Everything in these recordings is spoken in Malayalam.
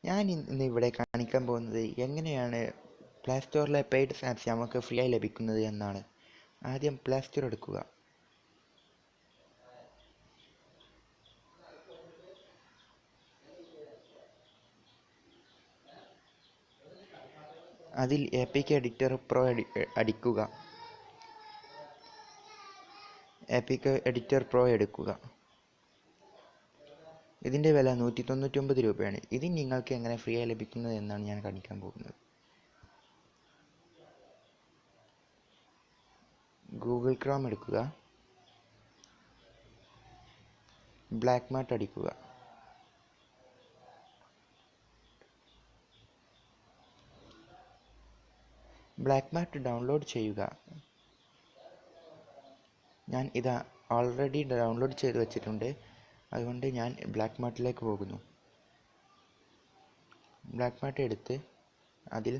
ഞാൻ ഇന്ന് ഇവിടെ കാണിക്കാൻ പോകുന്നത് എങ്ങനെയാണ് പ്ലേ സ്റ്റോറിലെ പെയ്ഡ് ആപ്സ് നമുക്ക് ഫ്രീ ആയി ലഭിക്കുന്നത് എന്നാണ്. ആദ്യം പ്ലേ സ്റ്റോർ എടുക്കുക. അതിൽ APK എഡിറ്റർ പ്രോ അടിക്കുക. APK എഡിറ്റർ പ്രോ എടുക്കുക. ഇതിൻ്റെ വില 199 രൂപയാണ്. ഇത് നിങ്ങൾക്ക് എങ്ങനെ ഫ്രീ ആയി ലഭിക്കുന്നത് എന്നാണ് ഞാൻ കാണിക്കാൻ പോകുന്നത്. ഗൂഗിൾ ക്രോം എടുക്കുക. ബ്ലാക്ക് മാർട്ട് അടിക്കുക. ബ്ലാക്ക് മാർട്ട് ഡൗൺലോഡ് ചെയ്യുക. ഞാൻ ഇത് ഓൾറെഡി ഡൗൺലോഡ് ചെയ്ത് വെച്ചിട്ടുണ്ട്. അതുകൊണ്ട് ഞാൻ ബ്ലാക്ക് മാർട്ടിലേക്ക് പോകുന്നു. ബ്ലാക്ക് മാർട്ട് എടുത്ത് അതിൽ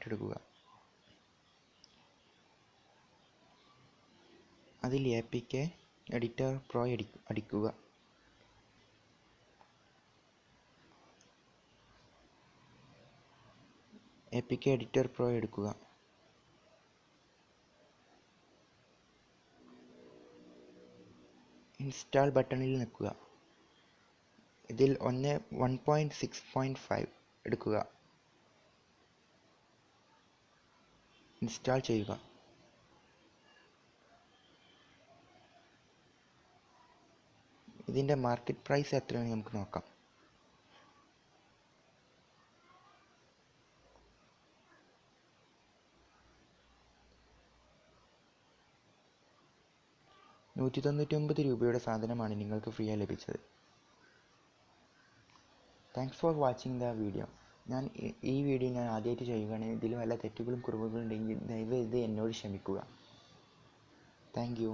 എടുക്കുക. അതിൽ APK എഡിറ്റർ പ്രോ അടിക്കുക. APK എഡിറ്റർ പ്രോ എടുക്കുക. ഇൻസ്റ്റാൾ ബട്ടണിൽ നിൽക്കുക. ഇതിൽ 1.6.5 എടുക്കുക. ഇൻസ്റ്റാൾ ചെയ്യുക. ഇതിൻ്റെ മാർക്കറ്റ് പ്രൈസ് എത്രയാണെന്ന് നമുക്ക് നോക്കാം. ₹199 സാധനമാണ് നിങ്ങൾക്ക് ഫ്രീ ആയി ലഭിച്ചത്. Thanks for watching the video. ഈ വീഡിയോ ഞാൻ ആദ്യമായിട്ട് ചെയ്യുകയാണെങ്കിൽ ഇതിൽ വല്ല തെറ്റുകളും കുറവുകളും ഉണ്ടെങ്കിൽ ദയവ് ഇത് എന്നോട് ക്ഷമിക്കുക. Thank you.